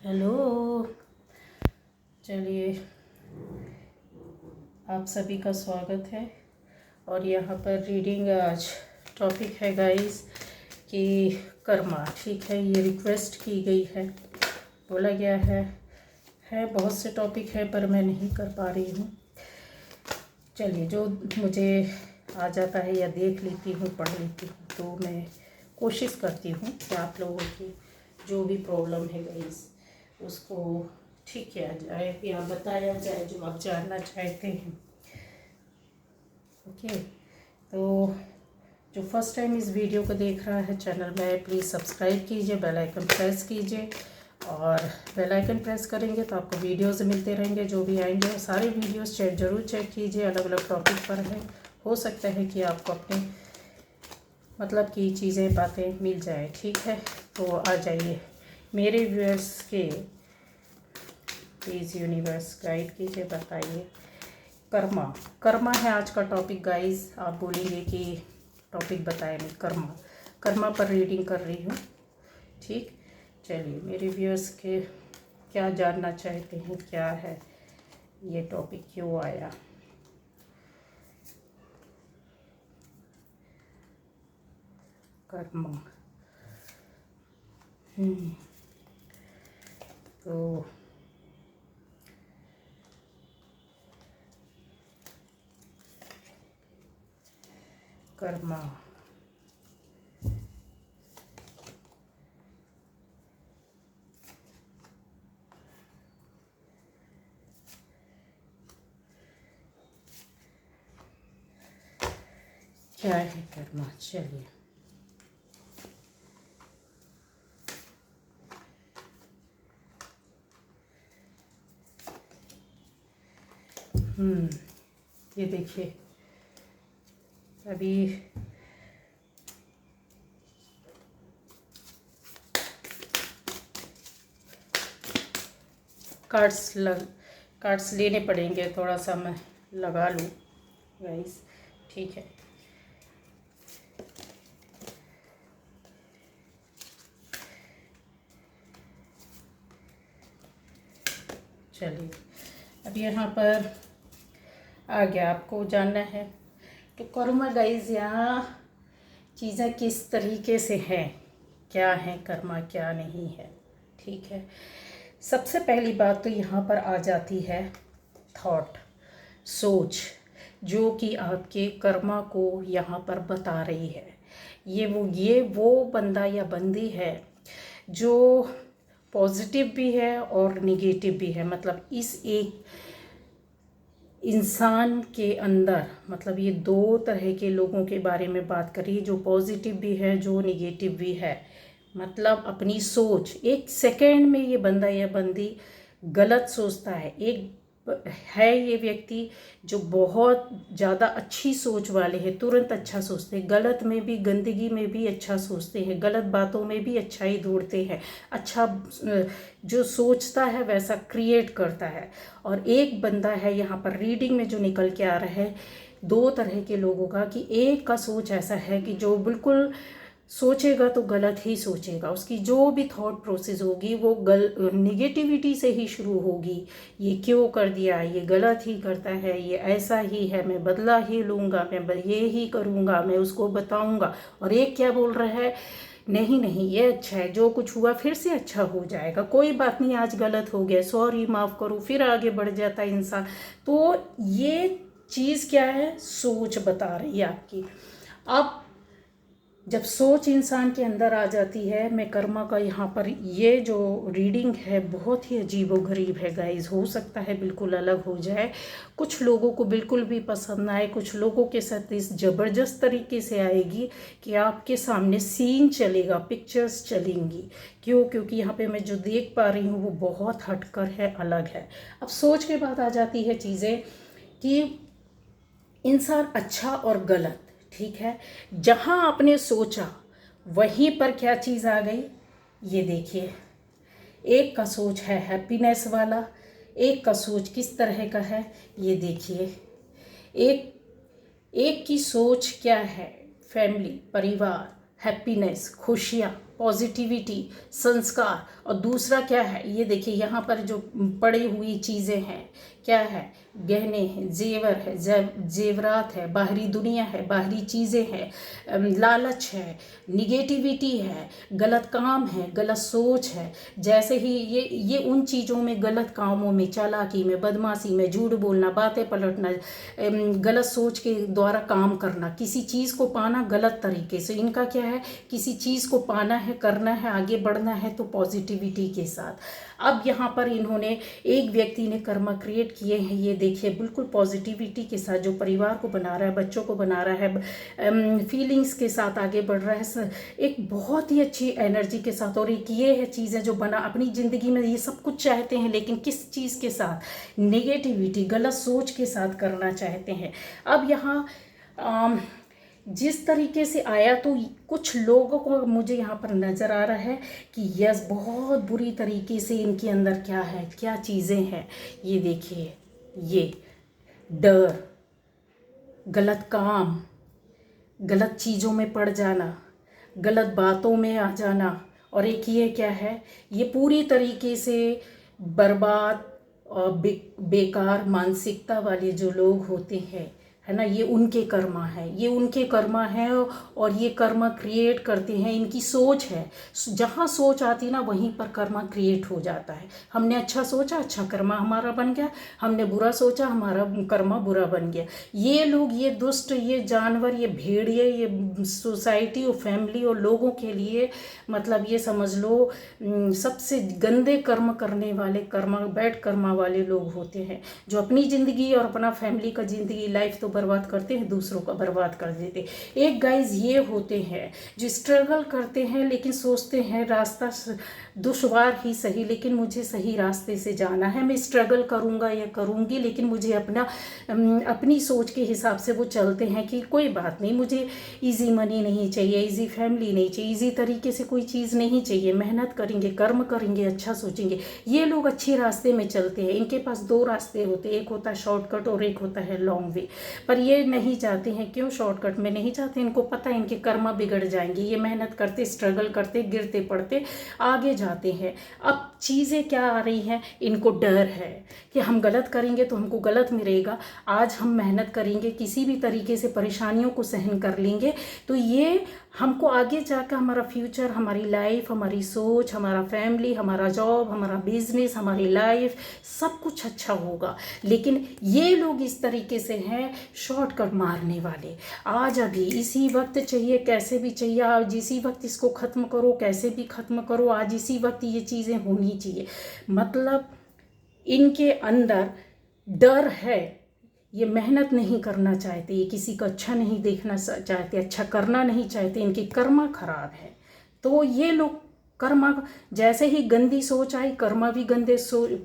Hello. चलिए, आप सभी का स्वागत है। और यहाँ पर रीडिंग आज टॉपिक है गाइस कि कर्मा। ठीक है, ये रिक्वेस्ट की गई है, बोला गया है बहुत से टॉपिक है पर मैं नहीं कर पा रही हूँ। चलिए, जो मुझे आ जाता है या देख लेती हूँ, पढ़ लेती हूँ, तो मैं कोशिश करती हूँ कि आप लोगों की जो भी प्रॉब्लम है गाइस उसको ठीक किया जाए या बताया जाए जो आप जानना चाहते हैं। ओके, तो जो फर्स्ट टाइम इस वीडियो को देख रहा है चैनल में, प्लीज़ सब्सक्राइब कीजिए, बेल आइकन प्रेस कीजिए। और बेल आइकन प्रेस करेंगे तो आपको वीडियोस मिलते रहेंगे, जो भी आएंगे सारे वीडियोस ज़रूर चेक कीजिए, अलग अलग टॉपिक पर है। हो सकता है कि आपको अपने मतलब की चीज़ें बातें मिल जाए। ठीक है, तो आ जाइए मेरे व्यूअर्स के, प्लीज़ यूनिवर्स गाइड कीजिए, बताइए। कर्मा, कर्मा है आज का टॉपिक गाइस। आप बोलेंगे कि टॉपिक बताए नहीं, कर्मा, कर्मा पर रीडिंग कर रही हूँ। ठीक, चलिए, मेरे व्यूअर्स के क्या जानना चाहते हैं, क्या है ये टॉपिक, क्यों आया। कर्मा, तो कर्मा, क्या है कर्मा। चलिए, ये देखिए, अभी कार्ड्स लेने पड़ेंगे, थोड़ा सा मैं लगा लूँ गाइस। ठीक है, चलिए, अब यहाँ पर आ गया, आपको जानना है तो कर्मा गाइस, यहाँ चीज़ें किस तरीके से हैं, क्या है कर्मा, क्या नहीं है। ठीक है, सबसे पहली बात तो यहाँ पर आ जाती है थॉट, सोच, जो कि आपके कर्मा को यहाँ पर बता रही है। ये वो बंदा या बंदी है जो पॉजिटिव भी है और निगेटिव भी है। मतलब इस एक इंसान के अंदर, मतलब ये दो तरह के लोगों के बारे में बात करिए, जो पॉजिटिव भी है, जो निगेटिव भी है। मतलब अपनी सोच, एक सेकंड में ये बंदा या बंदी गलत सोचता है। एक है ये व्यक्ति जो बहुत ज़्यादा अच्छी सोच वाले हैं, तुरंत अच्छा सोचते हैं, गलत में भी, गंदगी में भी अच्छा सोचते हैं, गलत बातों में भी अच्छाई ढूंढते हैं, अच्छा जो सोचता है वैसा क्रिएट करता है। और एक बंदा है यहाँ पर रीडिंग में जो निकल के आ रहा है, दो तरह के लोगों का, कि एक का सोच ऐसा है कि जो बिल्कुल सोचेगा तो गलत ही सोचेगा, उसकी जो भी थॉट प्रोसेस होगी वो निगेटिविटी से ही शुरू होगी। ये क्यों कर दिया, ये गलत ही करता है, ये ऐसा ही है, मैं बदला ही लूँगा, मैं ये ही करूँगा, मैं उसको बताऊँगा। और एक क्या बोल रहा है, नहीं नहीं ये अच्छा है, जो कुछ हुआ फिर से अच्छा हो जाएगा, कोई बात नहीं, आज गलत हो गया, सॉरी, माफ़ करो, फिर आगे बढ़ जाता है इंसान। तो ये चीज़ क्या है, सोच बता रही है आपकी। अब जब सोच इंसान के अंदर आ जाती है, मैं कर्मा का यहाँ पर ये जो रीडिंग है बहुत ही अजीबोगरीब है गाइस। हो सकता है बिल्कुल अलग हो जाए, कुछ लोगों को बिल्कुल भी पसंद ना आए, कुछ लोगों के साथ इस ज़बरदस्त तरीके से आएगी कि आपके सामने सीन चलेगा, पिक्चर्स चलेंगी। क्यों? क्योंकि यहाँ पे मैं जो देख पा रही हूँ वो बहुत हटकर है, अलग है। अब सोच के बाद आ जाती है चीज़ें कि इंसान अच्छा और गलत। ठीक है, जहां आपने सोचा वहीं पर क्या चीज़ आ गई, ये देखिए। एक का सोच है हैप्पीनेस वाला, एक का सोच किस तरह का है, ये देखिए। एक एक की सोच क्या है, फैमिली, परिवार, हैप्पीनेस, खुशियाँ, पॉजिटिविटी, संस्कार। और दूसरा क्या है, ये देखिए यहाँ पर जो पड़ी हुई चीज़ें हैं, क्या है, गहने हैं, जेवर है, जेवरात है, बाहरी दुनिया है, बाहरी चीज़ें हैं, लालच है, निगेटिविटी है, गलत काम है, गलत सोच है। जैसे ही ये उन चीज़ों में, गलत कामों में, चालाकी में, बदमाशी में, झूठ बोलना, बातें पलटना, गलत सोच के द्वारा काम करना, किसी चीज़ को पाना गलत तरीके से, इनका क्या है, किसी चीज़ को पाना है, करना है, आगे बढ़ना है तो पॉजिटिविटी के साथ। अब यहाँ पर इन्होंने, एक व्यक्ति ने कर्मा क्रिएट किए हैं, ये देखिए बिल्कुल पॉजिटिविटी के साथ, जो परिवार को बना रहा है, बच्चों को बना रहा है, फीलिंग्स के साथ आगे बढ़ रहा है, एक बहुत ही अच्छी एनर्जी के साथ। और एक ये है चीज़ें जो बना अपनी ज़िंदगी में, ये सब कुछ चाहते हैं, लेकिन किस चीज़ के साथ, नेगेटिविटी, गलत सोच के साथ करना चाहते हैं। अब यहाँ जिस तरीके से आया, तो कुछ लोगों को मुझे यहाँ पर नज़र आ रहा है कि यस, बहुत बुरी तरीके से इनके अंदर क्या है, क्या चीज़ें हैं। ये देखिए, ये डर, गलत काम, गलत चीज़ों में पड़ जाना, गलत बातों में आ जाना, और एक ये क्या है, ये पूरी तरीके से बर्बाद और बेकार मानसिकता वाले जो लोग होते हैं, है ना, ये उनके कर्मा है, ये उनके कर्मा है। और ये कर्मा क्रिएट करते हैं, इनकी सोच है, जहाँ सोच आती ना वहीं पर कर्मा क्रिएट हो जाता है। हमने अच्छा सोचा, अच्छा कर्मा हमारा बन गया, हमने बुरा सोचा, हमारा कर्मा बुरा बन गया। ये लोग, ये दुष्ट, ये जानवर, ये भेड़िए, ये सोसाइटी और फैमिली और लोगों के लिए, मतलब ये समझ लो सबसे गंदे कर्म करने वाले, कर्मा बैड कर्मा वाले लोग होते हैं, जो अपनी ज़िंदगी और अपना फैमिली का ज़िंदगी, लाइफ तो बर्बाद करते हैं, दूसरों का बर्बाद कर देते। एक गाइज ये होते हैं जो स्ट्रगल करते हैं, लेकिन सोचते हैं रास्ता दुश्वार ही सही, लेकिन मुझे सही रास्ते से जाना है, मैं स्ट्रगल करूँगा या करूँगी, लेकिन मुझे अपनी सोच के हिसाब से वो चलते हैं कि कोई बात नहीं, मुझे इजी मनी नहीं चाहिए, इजी फैमिली नहीं चाहिए, इजी तरीके से कोई चीज़ नहीं चाहिए, मेहनत करेंगे, कर्म करेंगे, अच्छा सोचेंगे। ये लोग अच्छे रास्ते में चलते हैं, इनके पास दो रास्ते होते हैं, एक होता है शॉर्टकट और एक होता है लॉन्ग वे। पर ये नहीं चाहते हैं, क्यों शॉर्टकट में नहीं चाहते, इनको पता है इनके कर्मा बिगड़ जाएंगे। ये मेहनत करते, स्ट्रगल करते, गिरते पड़ते आगे जाते हैं। अब चीज़ें क्या आ रही हैं, इनको डर है कि हम गलत करेंगे तो हमको गलत मिलेगा। आज हम मेहनत करेंगे, किसी भी तरीके से परेशानियों को सहन कर लेंगे, तो ये हमको आगे जाकर हमारा फ्यूचर, हमारी लाइफ, हमारी सोच, हमारा फैमिली, हमारा जॉब, हमारा बिजनेस, हमारी लाइफ, सब कुछ अच्छा होगा। लेकिन ये लोग इस तरीके से हैं, शॉर्टकट मारने वाले। आज अभी इसी वक्त चाहिए, कैसे भी चाहिए, आज इसी वक्त इसको ख़त्म करो, कैसे भी ख़त्म करो, आज इसी वक्त ये चीज़ें होनी चाहिए। मतलब इनके अंदर डर है, ये मेहनत नहीं करना चाहते, ये किसी का अच्छा नहीं देखना चाहते, अच्छा करना नहीं चाहते, इनकी कर्मा खराब है। तो ये लोग कर्मा, जैसे ही गंदी सोच आई, कर्मा भी गंदे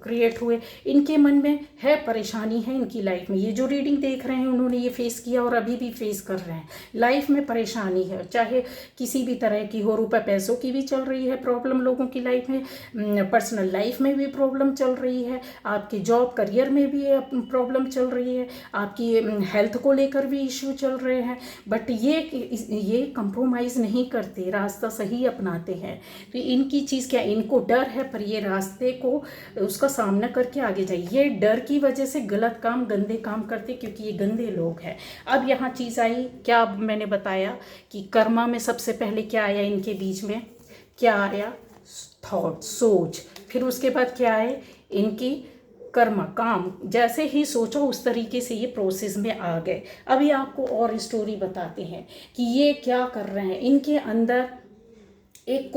क्रिएट हुए। इनके मन में है, परेशानी है इनकी लाइफ में। ये जो रीडिंग देख रहे हैं, उन्होंने ये फेस किया और अभी भी फेस कर रहे हैं। लाइफ में परेशानी है, चाहे किसी भी तरह की हो, रुपए पैसों की भी चल रही है प्रॉब्लम लोगों की लाइफ में, पर्सनल लाइफ में भी प्रॉब्लम चल रही है, आपकी जॉब करियर में भी प्रॉब्लम चल रही है, आपकी हेल्थ को लेकर भी इश्यू चल रहे हैं। बट ये कंप्रोमाइज़ नहीं करते, रास्ता सही अपनाते हैं। तो इनकी चीज़ क्या, इनको डर है, पर ये रास्ते को, उसका सामना करके आगे जाइए। ये डर की वजह से गलत काम, गंदे काम करते, क्योंकि ये गंदे लोग हैं। अब यहाँ चीज़ आई, क्या मैंने बताया कि कर्मा में सबसे पहले क्या आया, इनके बीच में क्या आया, थॉट, सोच। फिर उसके बाद क्या है, इनकी कर्मा, काम। जैसे ही सोचा उस तरीके से ये प्रोसेस में आ गए। अभी आपको और स्टोरी बताते हैं कि ये क्या कर रहे हैं। इनके अंदर एक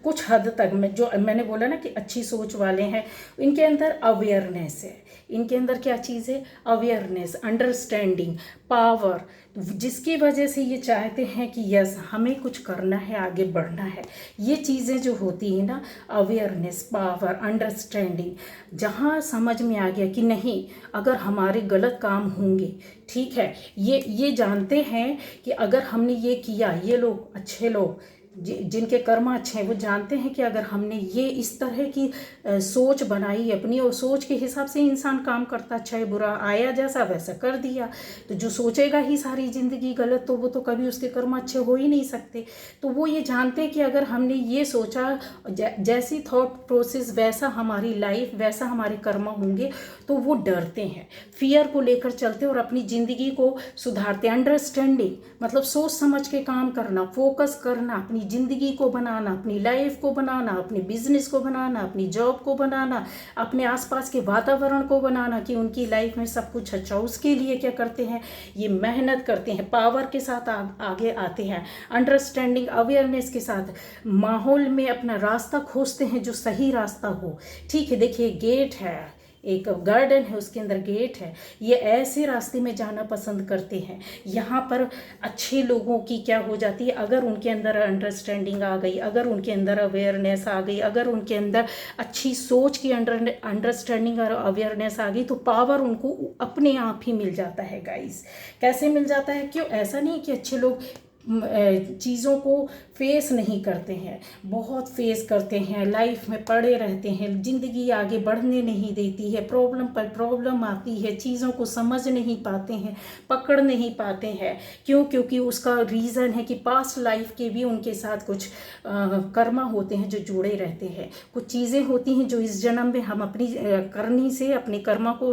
कुछ हद तक में, जो मैंने बोला ना कि अच्छी सोच वाले हैं, इनके अंदर अवेयरनेस है। इनके अंदर क्या चीज़ है, अवेयरनेस, अंडरस्टैंडिंग, पावर, जिसकी वजह से ये चाहते हैं कि यस, हमें कुछ करना है, आगे बढ़ना है। ये चीज़ें जो होती हैं ना, अवेयरनेस, पावर, अंडरस्टैंडिंग, जहाँ समझ में आ गया कि नहीं, अगर हमारे गलत काम होंगे, ठीक है, ये जानते हैं कि अगर हमने ये किया, ये लोग अच्छे लोग जिनके कर्म अच्छे हैं वो जानते हैं कि अगर हमने ये इस तरह की सोच बनाई अपनी, और सोच के हिसाब से इंसान काम करता, अच्छा है बुरा, आया जैसा वैसा कर दिया। तो जो सोचेगा ही सारी ज़िंदगी गलत, तो वो तो कभी उसके कर्म अच्छे हो ही नहीं सकते। तो वो ये जानते हैं कि अगर हमने ये सोचा, जैसी थॉट प्रोसेस वैसा हमारी लाइफ, वैसा हमारे कर्म होंगे, तो वो डरते हैं, फियर को लेकर चलते और अपनी ज़िंदगी को सुधारते। अंडरस्टैंडिंग मतलब सोच समझ के काम करना, फोकस करना, अपनी ज़िंदगी को बनाना, अपनी लाइफ को बनाना, अपने बिजनेस को बनाना, अपनी जॉब को बनाना, अपने आसपास के वातावरण को बनाना कि उनकी लाइफ में सब कुछ अच्छा। उसके लिए क्या करते हैं, ये मेहनत करते हैं, पावर के साथ आगे आते हैं, अंडरस्टैंडिंग अवेयरनेस के साथ माहौल में अपना रास्ता खोजते हैं जो सही रास्ता हो। ठीक है, देखिए गेट है, एक गार्डन है, उसके अंदर गेट है, ये ऐसे रास्ते में जाना पसंद करते हैं। यहाँ पर अच्छे लोगों की क्या हो जाती है, अगर उनके अंदर अंडरस्टैंडिंग आ गई, अगर उनके अंदर अवेयरनेस आ गई, अगर उनके अंदर अच्छी सोच की अंडरस्टैंडिंग और अवेयरनेस आ गई, तो पावर उनको अपने आप ही मिल जाता है गाइस। कैसे मिल जाता है, क्यों? ऐसा नहीं कि अच्छे लोग चीज़ों को फेस नहीं करते हैं, बहुत फेस करते हैं, लाइफ में पड़े रहते हैं, ज़िंदगी आगे बढ़ने नहीं देती है, प्रॉब्लम पर प्रॉब्लम आती है, चीज़ों को समझ नहीं पाते हैं, पकड़ नहीं पाते हैं। क्यों? क्योंकि उसका रीज़न है कि पास्ट लाइफ के भी उनके साथ कुछ कर्मा होते हैं जो जुड़े रहते हैं, कुछ चीज़ें होती हैं जो इस जन्म में हम अपनी करनी से अपने कर्मा को,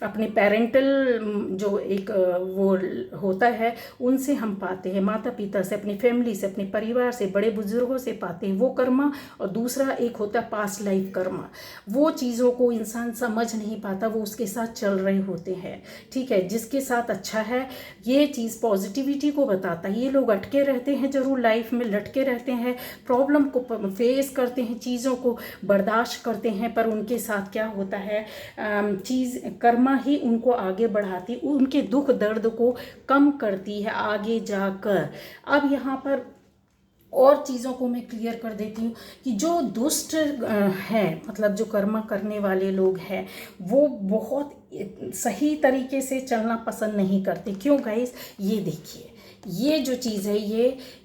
अपने पेरेंटल जो एक वो होता है उनसे हम पाते हैं, माता पिता से, अपनी फैमिली से, अपने परिवार से, बड़े बुजुर्गों से पाते हैं वो कर्मा। और दूसरा एक होता है पास्ट लाइफ कर्मा। वो चीज़ों को इंसान समझ नहीं पाता, वो उसके साथ चल रहे होते हैं। ठीक है, जिसके साथ अच्छा है, ये चीज़ पॉजिटिविटी को बताता है। ये लोग अटके रहते हैं, जरूर लाइफ में लटके रहते हैं, प्रॉब्लम को फेस करते हैं, चीज़ों को बर्दाश्त करते हैं, पर उनके साथ क्या होता है, चीज़ कर्मा ही उनको आगे बढ़ाती, उनके दुख दर्द को कम करती है आगे जाकर। अब यहाँ पर और चीज़ों को मैं क्लियर कर देती हूँ कि जो दुष्ट हैं, मतलब जो कर्म करने वाले लोग हैं, वो बहुत सही तरीके से चलना पसंद नहीं करते। क्यों गाइस? ये देखिए, ये जो चीज़ है,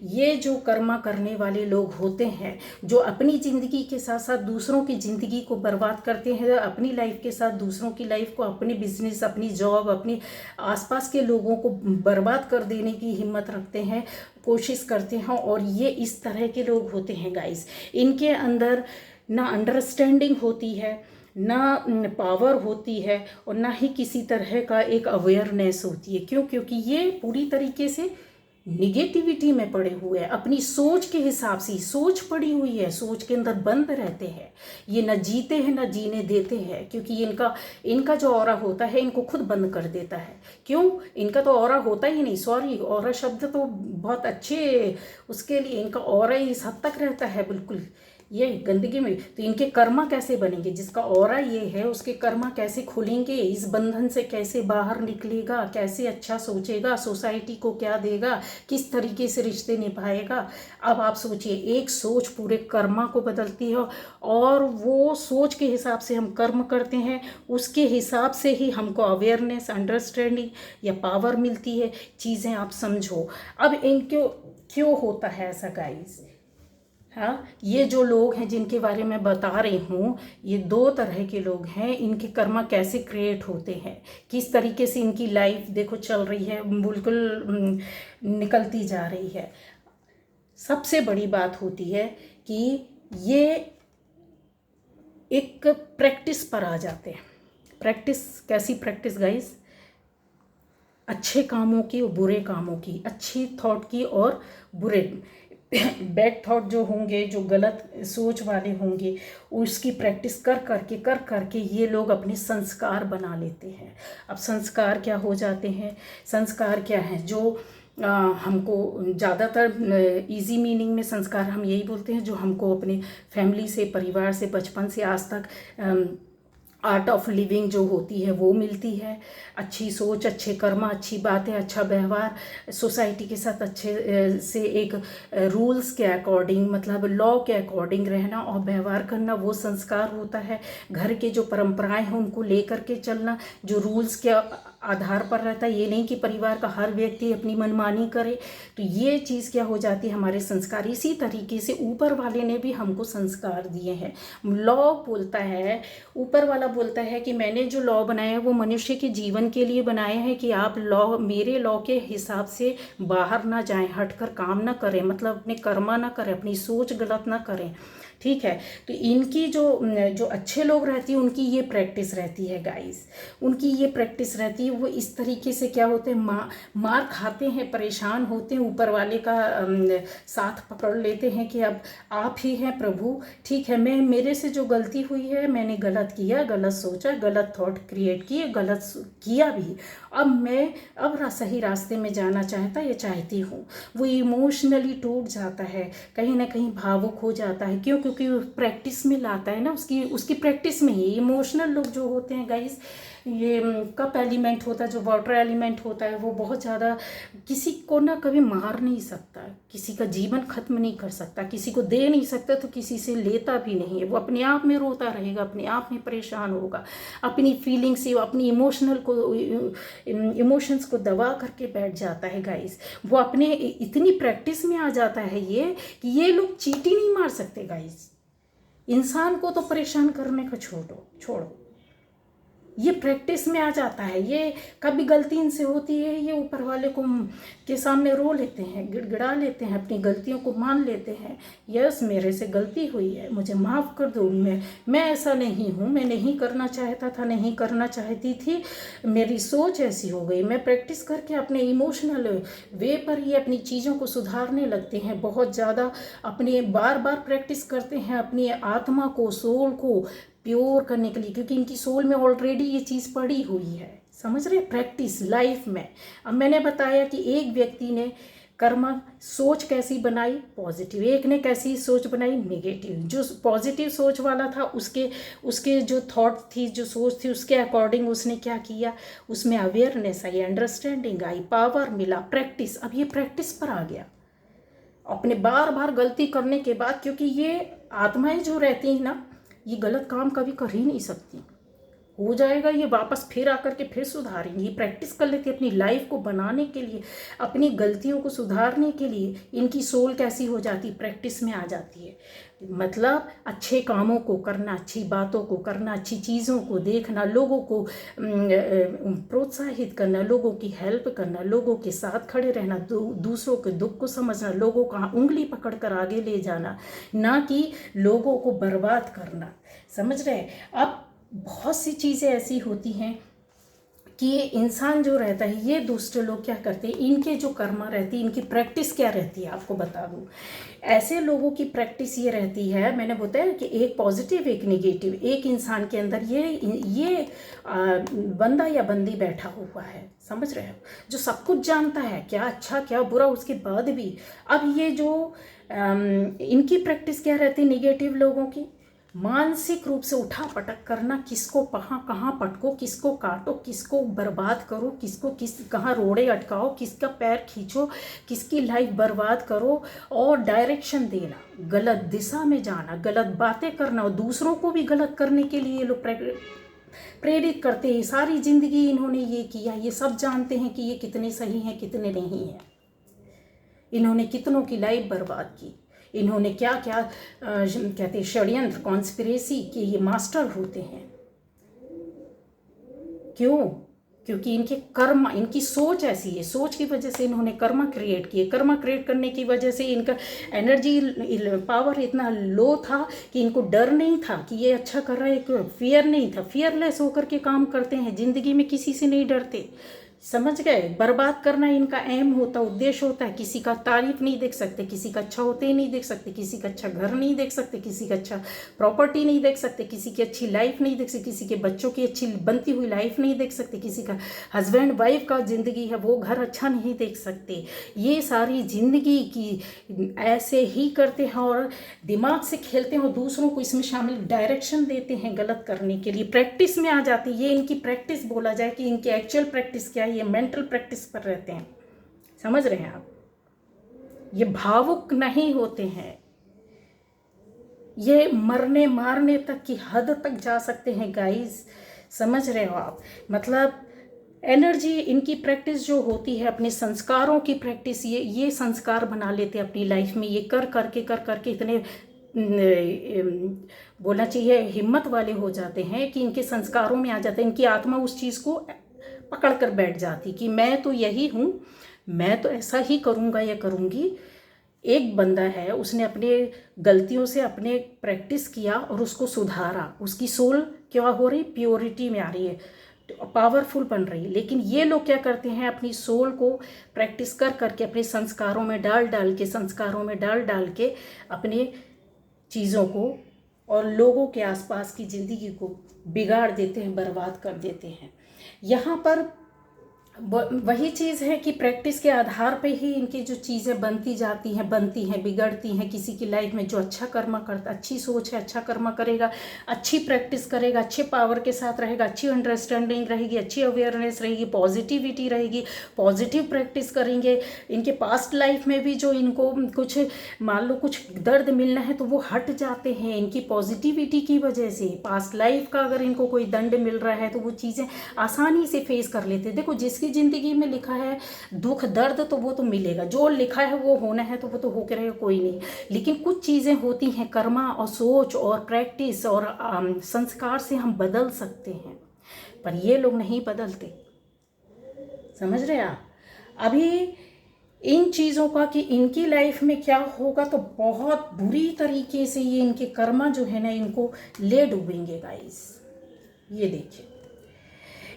ये जो कर्मा करने वाले लोग होते हैं, जो अपनी ज़िंदगी के साथ साथ दूसरों की ज़िंदगी को बर्बाद करते हैं, अपनी लाइफ के साथ दूसरों की लाइफ को, अपनी बिजनेस, अपनी जॉब, अपनी आसपास के लोगों को बर्बाद कर देने की हिम्मत रखते हैं, कोशिश करते हैं। और ये इस तरह के लोग होते हैं गाइस, इनके अंदर ना अंडरस्टैंडिंग होती है, ना पावर होती है, और ना ही किसी तरह का एक अवेयरनेस होती है। क्यों? क्योंकि ये पूरी तरीके से निगेटिविटी में पड़े हुए हैं, अपनी सोच के हिसाब से सोच पड़ी हुई है, सोच के अंदर बंद रहते हैं। ये न जीते हैं न जीने देते हैं, क्योंकि इनका जो ऑरा होता है इनको खुद बंद कर देता है। क्यों? इनका तो ऑरा होता ही नहीं, सॉरी, ऑरा शब्द तो बहुत अच्छे, उसके लिए इनका ऑरा इस हद तक रहता है बिल्कुल ये गंदगी में। तो इनके कर्मा कैसे बनेंगे? जिसका ऑरा ये है उसके कर्मा कैसे खुलेंगे, इस बंधन से कैसे बाहर निकलेगा, कैसे अच्छा सोचेगा, सोसाइटी को क्या देगा, किस तरीके से रिश्ते निभाएगा। अब आप सोचिए, एक सोच पूरे कर्मा को बदलती है, और वो सोच के हिसाब से हम कर्म करते हैं, उसके हिसाब से ही हमको अवेयरनेस, अंडरस्टैंडिंग या पावर मिलती है। चीज़ें आप समझो। अब इनको क्यों होता है ऐसा गाइस? हाँ, ये जो लोग हैं जिनके बारे में बता रही हूँ, ये दो तरह के लोग हैं। इनके कर्मा कैसे क्रिएट होते हैं, किस तरीके से इनकी लाइफ देखो चल रही है, बिल्कुल निकलती जा रही है। सबसे बड़ी बात होती है कि ये एक प्रैक्टिस पर आ जाते हैं। प्रैक्टिस कैसी प्रैक्टिस गाइस? अच्छे कामों की और बुरे कामों की, अच्छी थॉट की और बुरे बैड थॉट जो होंगे, जो गलत सोच वाले होंगे, उसकी प्रैक्टिस कर करके ये लोग अपने संस्कार बना लेते हैं। अब संस्कार क्या हो जाते हैं? संस्कार क्या है? जो हमको ज़्यादातर इजी मीनिंग में संस्कार हम यही बोलते हैं, जो हमको अपने फैमिली से, परिवार से, बचपन से आज तक आर्ट ऑफ लिविंग जो होती है वो मिलती है। अच्छी सोच, अच्छे कर्म, अच्छी बातें, अच्छा व्यवहार, सोसाइटी के साथ अच्छे से एक रूल्स के अकॉर्डिंग, मतलब लॉ के अकॉर्डिंग रहना और व्यवहार करना, वो संस्कार होता है। घर के जो परंपराएं हैं उनको लेकर के चलना, जो रूल्स के आधार पर रहता है, ये नहीं कि परिवार का हर व्यक्ति अपनी मनमानी करे। तो ये चीज़ क्या हो जाती है, हमारे संस्कार। इसी तरीके से ऊपर वाले ने भी हमको संस्कार दिए हैं। लॉ बोलता है, ऊपर वाला बोलता है कि मैंने जो लॉ बनाया है वो मनुष्य के जीवन के लिए बनाए हैं, कि आप लॉ, मेरे लॉ के हिसाब से बाहर ना जाएं, हटकर काम ना करें, मतलब अपने कर्मा ना करें, अपनी सोच गलत ना करें। ठीक है, तो इनकी जो जो अच्छे लोग रहती हैं उनकी ये प्रैक्टिस रहती है गाइस, उनकी ये प्रैक्टिस रहती है। वो इस तरीके से क्या होते हैं, मार खाते हैं, परेशान होते हैं, ऊपर वाले का साथ पकड़ लेते हैं कि अब आप ही हैं प्रभु। ठीक है, मैं, मेरे से जो गलती हुई है, मैंने गलत किया, गलत सोचा, गलत थॉट क्रिएट किए, गलत किया भी। अब मैं सही रास्ते में जाना चाहता या चाहती हूँ। वो इमोशनली टूट जाता है, कहीं ना कहीं भावुक हो जाता है। क्यों? क्योंकि वो प्रैक्टिस में लाता है ना, उसकी प्रैक्टिस में ही। इमोशनल लोग जो होते हैं गाइस, ये कप एलिमेंट होता है, जो वाटर एलिमेंट होता है, वो बहुत ज़्यादा किसी को ना कभी मार नहीं सकता, किसी का जीवन खत्म नहीं कर सकता, किसी को दे नहीं सकता, तो किसी से लेता भी नहीं है। वो अपने आप में रोता रहेगा, अपने आप में परेशान होगा, अपनी फीलिंग्स से, अपनी इमोशंस को दबा करके बैठ जाता है गाइस। वो अपने इतनी प्रैक्टिस में आ जाता है ये, कि ये लोग चींटी नहीं मार सकते गाइस। इंसान को तो परेशान करने का छोड़ो, ये प्रैक्टिस में आ जाता है। ये कभी गलती इनसे होती है, ये ऊपर वाले को के सामने रो लेते हैं, गिड़गिड़ा लेते हैं, अपनी गलतियों को मान लेते हैं। यस, मेरे से गलती हुई है, मुझे माफ़ कर दो, मैं ऐसा नहीं हूँ, मैं नहीं करना चाहता था, नहीं करना चाहती थी, मेरी सोच ऐसी हो गई। मैं प्रैक्टिस करके अपने इमोशनल वे पर ही अपनी चीज़ों को सुधारने लगते हैं, बहुत ज़्यादा अपने बार बार प्रैक्टिस करते हैं अपनी आत्मा को, सोल को प्योर करने के लिए, क्योंकि इनकी सोल में ऑलरेडी ये चीज़ पड़ी हुई है। समझ रहे? प्रैक्टिस लाइफ में। अब मैंने बताया कि एक व्यक्ति ने कर्मा सोच कैसी बनाई, पॉजिटिव, एक ने कैसी सोच बनाई, नेगेटिव। जो पॉजिटिव सोच वाला था, उसके जो थॉट थी, जो सोच थी, उसके अकॉर्डिंग उसने क्या किया, उसमें awareness I, understanding I, power मिला, प्रैक्टिस। अब ये प्रैक्टिस पर आ गया, अपने बार बार गलती करने के बाद, क्योंकि ये आत्माएं जो रहती हैं ना, ये गलत काम कभी कर ही नहीं सकती। हो जाएगा ये वापस फिर आकर के फिर सुधारेंगी। ये प्रैक्टिस कर लेती है अपनी लाइफ को बनाने के लिए, अपनी गलतियों को सुधारने के लिए। इनकी सोल कैसी हो जाती, प्रैक्टिस में आ जाती है। मतलब अच्छे कामों को करना, अच्छी बातों को करना, अच्छी चीज़ों को देखना, लोगों को प्रोत्साहित करना, लोगों की हेल्प करना, लोगों के साथ खड़े रहना, दूसरों के दुख को समझना, लोगों का उंगली पकड़कर आगे ले जाना, ना कि लोगों को बर्बाद करना। समझ रहे? अब बहुत सी चीज़ें ऐसी होती हैं कि इंसान जो रहता है, ये दूसरे लोग क्या करते हैं, इनके जो कर्मा रहती है, इनकी प्रैक्टिस क्या रहती है, आपको बता दूं। ऐसे लोगों की प्रैक्टिस ये रहती है, मैंने बताया कि एक पॉजिटिव, एक नेगेटिव। एक इंसान के अंदर ये बंदा या बंदी बैठा हुआ है, समझ रहे हो, जो सब कुछ जानता है, क्या अच्छा क्या बुरा, उसके बाद भी। अब ये जो इनकी प्रैक्टिस क्या रहती है, नेगेटिव लोगों की, मानसिक रूप से उठा पटक करना, किसको कहाँ पटको, किसको काटो, किसको बर्बाद करो, किसको कहाँ रोड़े अटकाओ, किसका पैर खींचो, किसकी लाइफ बर्बाद करो, और डायरेक्शन देना, गलत दिशा में जाना, गलत बातें करना, और दूसरों को भी गलत करने के लिए लोग प्रेरित करते हैं। सारी जिंदगी इन्होंने ये किया, ये सब जानते हैं कि ये कितने सही हैं, कितने नहीं हैं। इन्होंने कितनों की लाइफ बर्बाद की। इन्होंने क्या क्या कहते हैं, षड्यंत्र, कॉन्स्पिरेसी के ये मास्टर होते हैं। क्यों? क्योंकि इनके कर्म, इनकी सोच ऐसी है, सोच की वजह से इन्होंने कर्मा क्रिएट किए। कर्मा क्रिएट करने की वजह से इनका एनर्जी पावर इतना लो था कि इनको डर नहीं था कि ये अच्छा कर रहा है, फियर नहीं था। फियरलेस होकर के काम करते हैं, जिंदगी में किसी से नहीं डरते। समझ गए? बर्बाद करना इनका एम होता, उद्देश्य होता है। किसी का तारीफ नहीं देख सकते, किसी का अच्छा होते ही नहीं देख सकते, किसी का अच्छा घर नहीं देख सकते, किसी का अच्छा प्रॉपर्टी नहीं देख सकते, किसी की अच्छी लाइफ नहीं देख सकते, किसी के बच्चों की अच्छी बनती हुई लाइफ नहीं देख सकते, किसी का हस्बैंड वाइफ का जिंदगी है वो घर अच्छा नहीं देख सकते। ये सारी जिंदगी की ऐसे ही करते हैं और दिमाग से खेलते हैं और दूसरों को इसमें शामिल डायरेक्शन देते हैं गलत करने के लिए। प्रैक्टिस में आ जाती है। ये इनकी प्रैक्टिस बोला जाए कि इनकी एक्चुअल प्रैक्टिस क्या है, ये मेंटल प्रैक्टिस पर रहते हैं। समझ रहे हैं आप? ये भावुक नहीं होते हैं, ये मरने मारने तक की हद तक जा सकते हैं गाइस। समझ रहे हो आप? मतलब एनर्जी इनकी प्रैक्टिस जो होती है, अपने संस्कारों की प्रैक्टिस, ये संस्कार बना लेते हैं अपनी लाइफ में। ये कर करके इतने बोलना चाहिए हिम्मत वाले हो जाते हैं कि इनके संस्कारों में आ जाते हैं, इनकी आत्मा उस चीज़ को पकड़ कर बैठ जाती कि मैं तो यही हूँ, मैं तो ऐसा ही करूँगा या करूँगी। एक बंदा है, उसने अपने गलतियों से अपने प्रैक्टिस किया और उसको सुधारा, उसकी सोल क्या हो रही, प्योरिटी में आ रही है, पावरफुल बन रही है। लेकिन ये लोग क्या करते हैं, अपनी सोल को प्रैक्टिस कर करके अपने संस्कारों में डाल डाल के अपने चीज़ों को और लोगों के आसपास की ज़िंदगी को बिगाड़ देते हैं, बर्बाद कर देते हैं। यहाँ पर वही चीज़ है कि प्रैक्टिस के आधार पे ही इनकी जो चीज़ें बनती हैं, बिगड़ती हैं। किसी की लाइफ में जो अच्छा कर्म करता, अच्छी सोच है, अच्छा कर्म करेगा, अच्छी प्रैक्टिस करेगा, अच्छे पावर के साथ रहेगा, अच्छी अंडरस्टैंडिंग रहेगी, अच्छी अवेयरनेस रहेगी, पॉजिटिविटी रहेगी, पॉजिटिव प्रैक्टिस करेंगे। इनके पास्ट लाइफ में भी जो इनको कुछ मान लो कुछ दर्द मिलना है तो वो हट जाते हैं इनकी पॉजिटिविटी की वजह से। पास्ट लाइफ का अगर इनको कोई दंड मिल रहा है तो वो चीज़ें आसानी से फेस कर लेते हैं। देखो, जिसकी जिंदगी में लिखा है दुख दर्द तो वो तो मिलेगा, जो लिखा है वो होना है तो वो तो होकर रहेगा, कोई नहीं। लेकिन कुछ चीज़ें होती हैं कर्मा और सोच और प्रैक्टिस और संस्कार से हम बदल सकते हैं, पर ये लोग नहीं बदलते। समझ रहे आप? अभी इन चीज़ों का कि इनकी लाइफ में क्या होगा तो बहुत बुरी तरीके से ये इनके कर्मा जो है ना इनको ले डूबेंगे गाइस। ये देखिए,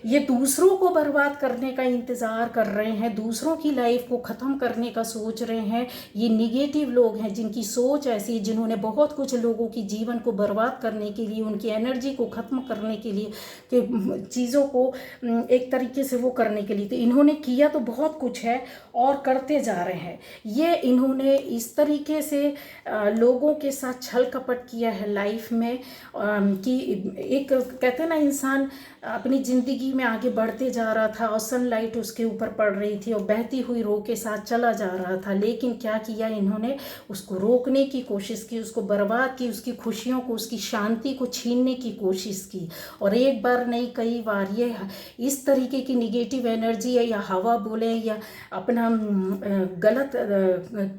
ये दूसरों को बर्बाद करने का इंतज़ार कर रहे हैं, दूसरों की लाइफ को ख़त्म करने का सोच रहे हैं। ये निगेटिव लोग हैं जिनकी सोच ऐसी, जिन्होंने बहुत कुछ लोगों की जीवन को बर्बाद करने के लिए, उनकी एनर्जी को ख़त्म करने के लिए, कि चीज़ों को एक तरीके से वो करने के लिए, तो इन्होंने किया तो बहुत कुछ है और करते जा रहे हैं। ये इन्होंने इस तरीके से लोगों के साथ छल कपट किया है लाइफ में कि एक कहते हैं ना, इंसान अपनी ज़िंदगी में आगे बढ़ते जा रहा था और सनलाइट उसके ऊपर पड़ रही थी और बहती हुई रो के साथ चला जा रहा था, लेकिन क्या किया इन्होंने, उसको रोकने की कोशिश की, उसको बर्बाद की, उसकी खुशियों को, उसकी शांति को छीनने की कोशिश की। और एक बार नहीं कई बार ये इस तरीके की निगेटिव एनर्जी है, या हवा बोले या अपना गलत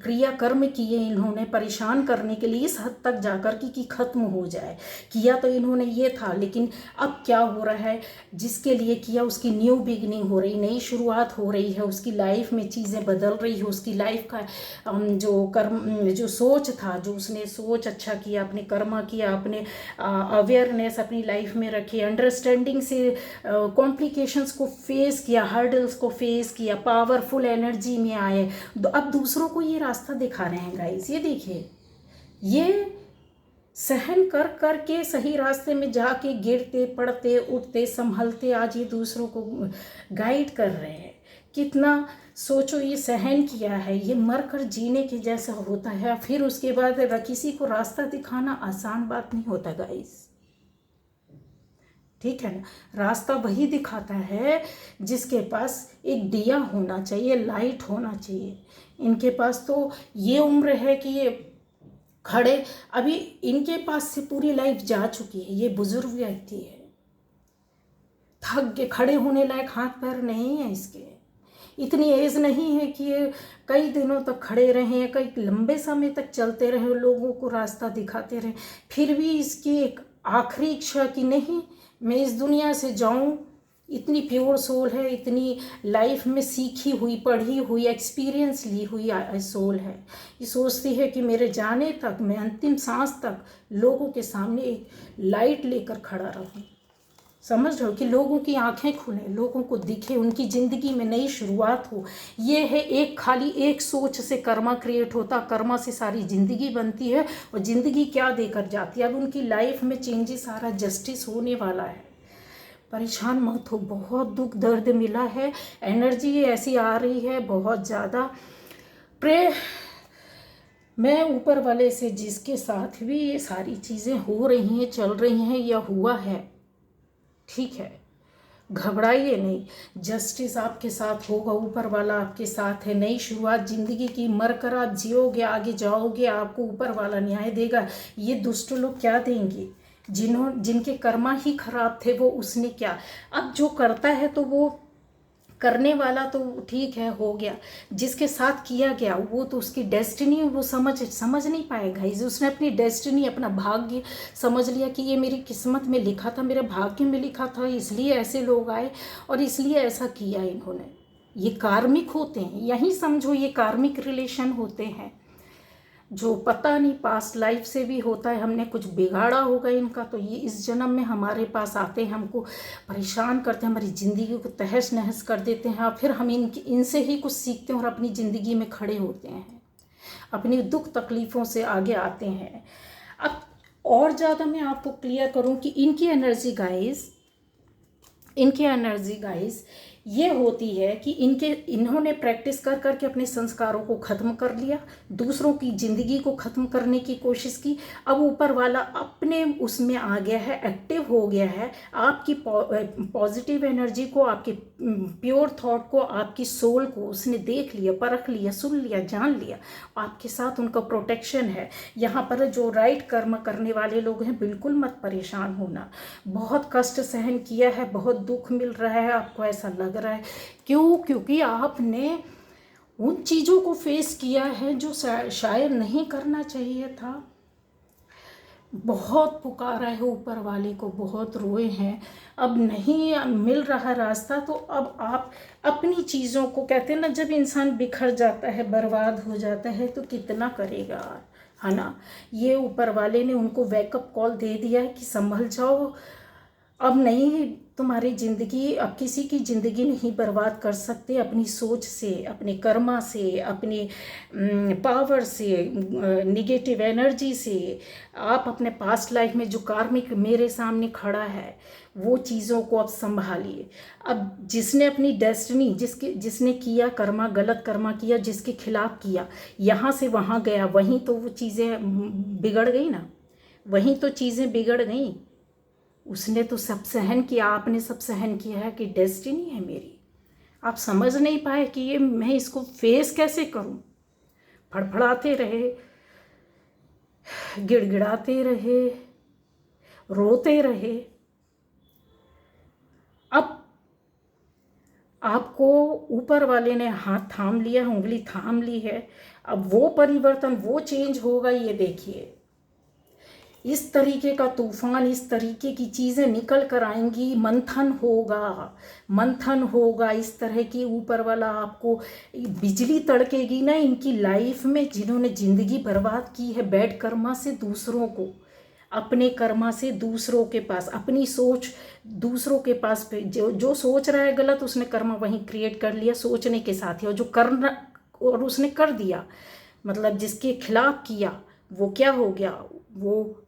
क्रिया कर्म किए इन्होंने परेशान करने के लिए, इस हद तक जाकर कि ख़त्म हो जाए। किया तो इन्होंने ये था, लेकिन अब क्या हो रहा है, जिसके लिए किया उसकी न्यू बिगिनिंग हो रही, नई शुरुआत हो रही है, उसकी लाइफ में चीज़ें बदल रही है, उसकी लाइफ का जो कर्म, जो सोच था, जो उसने सोच अच्छा किया, अपने कर्मा किया, अपने अवेयरनेस अपनी लाइफ में रखी, अंडरस्टैंडिंग से कॉम्प्लिकेशंस को फेस किया, हर्डल्स को फेस किया, पावरफुल एनर्जी में आए, अब दूसरों को ये रास्ता दिखा रहे हैं गाइस। ये देखिए, ये सहन कर कर के सही रास्ते में जाके गिरते पड़ते उठते संभलते आज ये दूसरों को गाइड कर रहे हैं। कितना सोचो, ये सहन किया है, ये मर कर जीने के जैसा होता है। फिर उसके बाद किसी को रास्ता दिखाना आसान बात नहीं होता गाइस, ठीक है ना। रास्ता वही दिखाता है जिसके पास एक दिया होना चाहिए, लाइट होना चाहिए। इनके पास तो ये उम्र है कि ये खड़े, अभी इनके पास से पूरी लाइफ जा चुकी है, ये बुजुर्ग व्यक्ति है, थक के खड़े होने लायक हाथ पैर नहीं है इसके, इतनी एज नहीं है कि ये कई दिनों तक खड़े रहे, कई लंबे समय तक चलते रहे, लोगों को रास्ता दिखाते रहे। फिर भी इसकी एक आखिरी इच्छा कि नहीं, मैं इस दुनिया से जाऊं। इतनी प्योर सोल है, इतनी लाइफ में सीखी हुई, पढ़ी हुई, एक्सपीरियंस ली हुई सोल है। ये सोचती है कि मेरे जाने तक, मैं अंतिम सांस तक लोगों के सामने एक लाइट लेकर खड़ा रहूं। समझ रहे हो, कि लोगों की आंखें खुलें, लोगों को दिखे, उनकी ज़िंदगी में नई शुरुआत हो। ये है एक खाली एक सोच से कर्मा क्रिएट होता, कर्मा से सारी ज़िंदगी बनती है, और ज़िंदगी क्या देकर जाती है। अब उनकी लाइफ में चेंजेस, सारा जस्टिस होने वाला है। परेशान मत हो, बहुत दुख दर्द मिला है, एनर्जी ऐसी आ रही है बहुत ज़्यादा। प्रे मैं ऊपर वाले से, जिसके साथ भी ये सारी चीज़ें हो रही हैं, चल रही हैं या हुआ है, ठीक है, घबराइए नहीं, जस्टिस आपके साथ होगा, ऊपर वाला आपके साथ है। नई शुरुआत ज़िंदगी की, मर कर आप जियोगे, आगे जाओगे, आपको ऊपर वाला न्याय देगा। ये दुष्ट लोग क्या देंगे, जिनके कर्मा ही खराब थे, वो उसने क्या, अब जो करता है तो वो करने वाला तो ठीक है, हो गया, जिसके साथ किया गया वो तो उसकी डेस्टिनी वो समझ नहीं पाएगा। इस उसने अपनी डेस्टिनी, अपना भाग्य समझ लिया कि ये मेरी किस्मत में लिखा था, मेरे भाग्य में लिखा था, इसलिए ऐसे लोग आए और इसलिए ऐसा किया इन्होंने। ये कार्मिक होते हैं, यही समझो ये कार्मिक रिलेशन होते हैं, जो पता नहीं पास्ट लाइफ से भी होता है, हमने कुछ बिगाड़ा होगा इनका, तो ये इस जन्म में हमारे पास आते हैं, हमको परेशान करते हैं, हमारी ज़िंदगी को तहस नहस कर देते हैं, और फिर हम इनसे ही कुछ सीखते हैं और अपनी ज़िंदगी में खड़े होते हैं, अपनी दुख तकलीफ़ों से आगे आते हैं। अब और ज़्यादा मैं आपको क्लियर करूँ कि इनकी एनर्जी गाइस ये होती है कि इन्होंने प्रैक्टिस कर करके अपने संस्कारों को ख़त्म कर लिया, दूसरों की ज़िंदगी को ख़त्म करने की कोशिश की। अब ऊपर वाला अपने उसमें आ गया है, एक्टिव हो गया है, आपकी पॉजिटिव एनर्जी को, आपके प्योर थॉट को, आपकी सोल को उसने देख लिया, परख लिया, सुन लिया, जान लिया, आपके साथ उनका प्रोटेक्शन है। यहाँ पर जो राइट कर्म करने वाले लोग हैं, बिल्कुल मत परेशान होना। बहुत कष्ट सहन किया है, बहुत दुख मिल रहा है, आपको ऐसा लग रहा है, क्यों? क्योंकि आपने उन चीज़ों को फेस किया है जो शायद नहीं करना चाहिए था। बहुत पुकारा है ऊपर वाले को, बहुत रोए हैं, अब नहीं मिल रहा रास्ता, तो अब आप अपनी चीज़ों को, कहते हैं ना, जब इंसान बिखर जाता है, बर्बाद हो जाता है, तो कितना करेगा, है ना। ये ऊपर वाले ने उनको वेकअप कॉल दे दिया है कि संभल जाओ, अब नहीं, तुम्हारी ज़िंदगी, अब किसी की ज़िंदगी नहीं बर्बाद कर सकते अपनी सोच से, अपने कर्मा से, अपनी पावर से, निगेटिव एनर्जी से। आप अपने पास्ट लाइफ में जो कार्मिक मेरे सामने खड़ा है, वो चीज़ों को अब संभालिए। अब जिसने अपनी डेस्टिनी, जिसने किया कर्मा, गलत कर्मा किया, जिसके खिलाफ किया, यहाँ से वहाँ गया, वहीं तो वो चीज़ें बिगड़ गई ना, वहीं तो चीज़ें बिगड़ गई। उसने तो सब सहन किया, आपने सब सहन किया है कि डेस्टिनी है मेरी। आप समझ नहीं पाए कि ये मैं इसको फेस कैसे करूं। फड़फड़ाते रहे, गिड़गिड़ाते रहे, रोते रहे। अब आपको ऊपर वाले ने हाथ थाम लिया, उंगली थाम ली है। अब वो परिवर्तन, वो चेंज होगा, ये देखिए। इस तरीके का तूफान, इस तरीके की चीज़ें निकल कर आएंगी, मंथन होगा इस तरह की। ऊपर वाला आपको बिजली तड़केगी ना इनकी लाइफ में, जिन्होंने ज़िंदगी बर्बाद की है बैड कर्मा से दूसरों को, अपने कर्मा से दूसरों के पास, अपनी सोच दूसरों के पास पे, जो सोच रहा है गलत, उसने कर्मा वहीं क्रिएट कर लिया सोचने के साथ ही, और जो करना और उसने कर दिया, मतलब जिसके खिलाफ किया, वो क्या हो गया, वो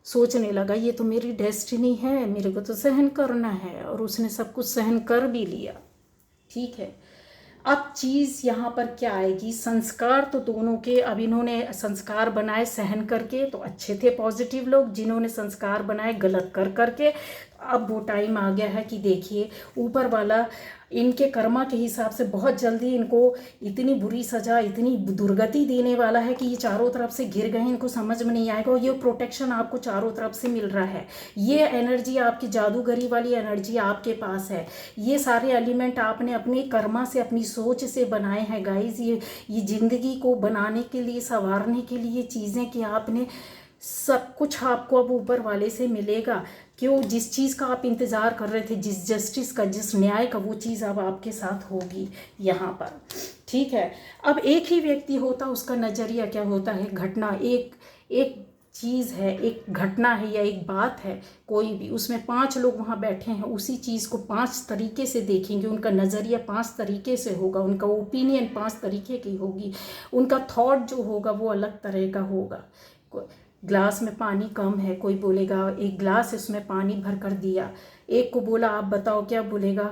सोचने लगा ये तो मेरी डेस्टिनी है, मेरे को तो सहन करना है, और उसने सब कुछ सहन कर भी लिया। ठीक है, अब चीज़ यहाँ पर क्या आएगी, संस्कार तो दोनों के, अब इन्होंने संस्कार बनाए सहन करके तो अच्छे थे पॉजिटिव लोग, जिन्होंने संस्कार बनाए गलत कर करके, अब वो टाइम आ गया है कि देखिए ऊपर वाला इनके कर्मा के हिसाब से बहुत जल्दी इनको इतनी बुरी सज़ा, इतनी दुर्गति देने वाला है कि ये चारों तरफ से गिर गए, इनको समझ में नहीं आएगा। और ये प्रोटेक्शन आपको चारों तरफ से मिल रहा है, ये एनर्जी आपकी जादूगरी वाली एनर्जी आपके पास है, ये सारे एलिमेंट आपने अपने कर्मा से, अपनी सोच से बनाए हैं गाइज। ये ज़िंदगी को बनाने के लिए, संवारने के लिए चीज़ें कि आपने सब कुछ आपको अब ऊपर वाले से मिलेगा। क्यों? जिस चीज़ का आप इंतज़ार कर रहे थे, जिस जस्टिस का, जिस न्याय का, वो चीज़ अब आपके साथ होगी यहाँ पर। ठीक है, अब एक ही व्यक्ति होता, उसका नज़रिया क्या होता है, घटना एक चीज़ है, एक घटना है या एक बात है कोई भी, उसमें 5 लोग वहाँ बैठे हैं, उसी चीज़ को 5 तरीके से देखेंगे, उनका नज़रिया 5 तरीके से होगा, उनका ओपिनियन 5 तरीके की होगी, उनका थॉट जो होगा वो अलग तरह का होगा। ग्लास में पानी कम है, कोई बोलेगा एक ग्लास है उसमें पानी भर कर दिया, एक को बोला आप बताओ क्या, बोलेगा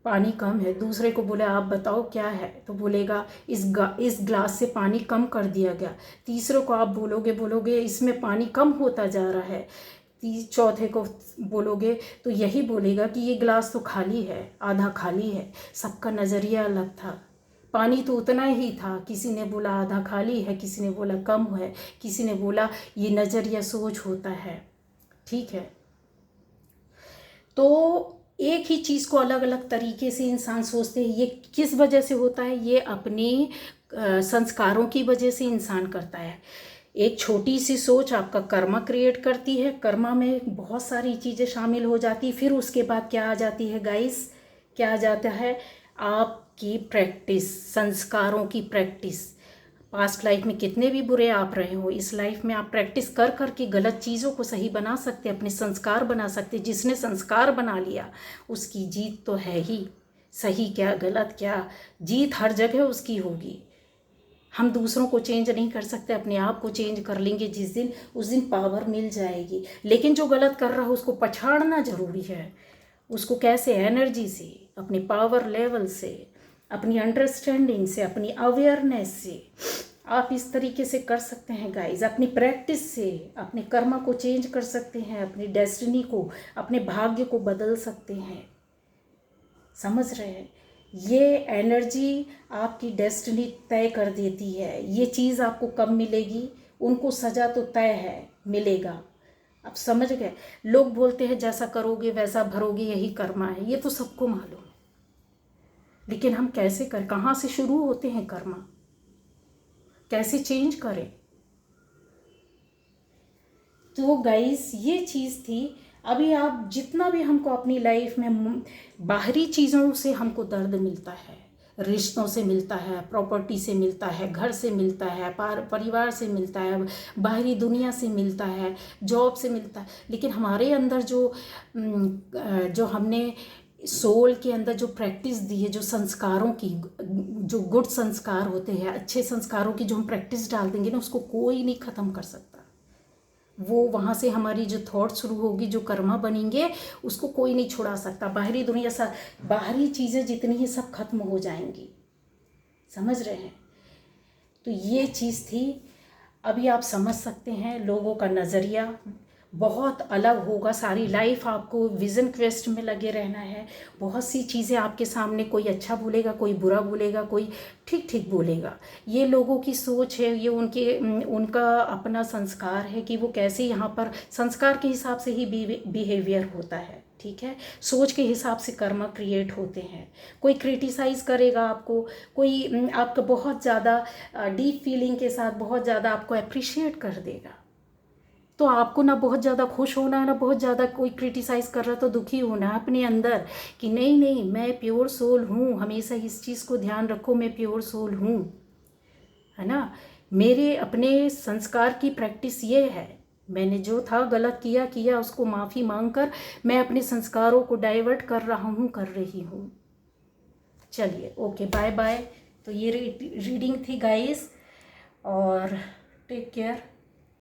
पानी कम है, दूसरे को बोले आप बताओ क्या है, तो बोलेगा इस ग्लास से पानी कम कर दिया गया, तीसरे को आप बोलोगे इसमें पानी कम होता जा रहा है, चौथे को बोलोगे तो यही बोलेगा कि ये ग्लास तो खाली है, आधा खाली है। सबका नज़रिया अलग था, पानी तो उतना ही था, किसी ने बोला आधा खाली है, किसी ने बोला कम है, किसी ने बोला ये नज़रिया सोच होता है। ठीक है, तो एक ही चीज़ को अलग अलग तरीके से इंसान सोचते हैं। ये किस वजह से होता है? ये अपनी संस्कारों की वजह से इंसान करता है। एक छोटी सी सोच आपका कर्मा क्रिएट करती है। कर्मा में बहुत सारी चीज़ें शामिल हो जाती, फिर उसके बाद क्या आ जाती है गाइस? क्या आ जाता है? आपकी प्रैक्टिस, संस्कारों की प्रैक्टिस। पास्ट लाइफ में कितने भी बुरे आप रहे हो, इस लाइफ में आप प्रैक्टिस कर कर के गलत चीज़ों को सही बना सकते, अपने संस्कार बना सकते। जिसने संस्कार बना लिया उसकी जीत तो है ही। सही क्या गलत क्या, जीत हर जगह उसकी होगी। हम दूसरों को चेंज नहीं कर सकते, अपने आप को चेंज कर लेंगे जिस दिन, उस दिन पावर मिल जाएगी। लेकिन जो गलत कर रहा है उसको पछाड़ना ज़रूरी है। उसको कैसे? एनर्जी से, अपने पावर लेवल से, अपनी अंडरस्टैंडिंग से, अपनी अवेयरनेस से आप इस तरीके से कर सकते हैं गाइज। अपनी प्रैक्टिस से अपने कर्मा को चेंज कर सकते हैं, अपनी डेस्टिनी को, अपने भाग्य को बदल सकते हैं। समझ रहे हैं? ये एनर्जी आपकी डेस्टिनी तय कर देती है। ये चीज़ आपको कब मिलेगी? उनको सजा तो तय है, मिलेगा। आप समझ गए? लोग बोलते हैं जैसा करोगे वैसा भरोगे, यही कर्मा है। ये तो सबको मालूम है, लेकिन हम कैसे करें? कहाँ से शुरू होते हैं कर्मा? कैसे चेंज करें? तो गाइस ये चीज़ थी। अभी आप जितना भी हमको अपनी लाइफ में बाहरी चीज़ों से हमको दर्द मिलता है, रिश्तों से मिलता है, प्रॉपर्टी से मिलता है, घर से मिलता है, परिवार से मिलता है, बाहरी दुनिया से मिलता है, जॉब से मिलता है, लेकिन हमारे अंदर जो हमने सोल के अंदर जो प्रैक्टिस दी है, जो संस्कारों की, जो गुड संस्कार होते हैं, अच्छे संस्कारों की जो हम प्रैक्टिस डाल देंगे ना, उसको कोई नहीं ख़त्म कर सकता। वो वहाँ से हमारी जो थॉट शुरू होगी, जो कर्मा बनेंगे, उसको कोई नहीं छुड़ा सकता। बाहरी दुनिया सा, बाहरी चीज़ें जितनी हैं सब खत्म हो जाएंगी। समझ रहे हैं? तो ये चीज़ थी। अभी आप समझ सकते हैं, लोगों का नज़रिया बहुत अलग होगा। सारी लाइफ आपको विज़न क्वेस्ट में लगे रहना है। बहुत सी चीज़ें आपके सामने, कोई अच्छा बोलेगा, कोई बुरा बोलेगा, कोई ठीक ठीक बोलेगा। ये लोगों की सोच है, ये उनका अपना संस्कार है कि वो कैसे यहाँ पर, संस्कार के हिसाब से ही बिहेवियर होता है। ठीक है? सोच के हिसाब से कर्मा क्रिएट होते हैं। कोई क्रिटिसाइज़ करेगा आपको, कोई आपका बहुत ज़्यादा डीप फीलिंग के साथ बहुत ज़्यादा आपको अप्रिशिएट कर देगा। तो आपको ना बहुत ज़्यादा खुश होना है, ना बहुत ज़्यादा कोई क्रिटिसाइज़ कर रहा तो दुखी होना है अपने अंदर कि नहीं नहीं, मैं प्योर सोल हूँ। हमेशा इस चीज़ को ध्यान रखो, मैं प्योर सोल हूँ, है ना। मेरे अपने संस्कार की प्रैक्टिस ये है, मैंने जो था गलत किया उसको माफ़ी मांग कर मैं अपने संस्कारों को डाइवर्ट कर रहा हूँ, कर रही हूँ। चलिए, ओके, बाय बाय। तो ये रीडिंग थी गाइस, और टेक केयर।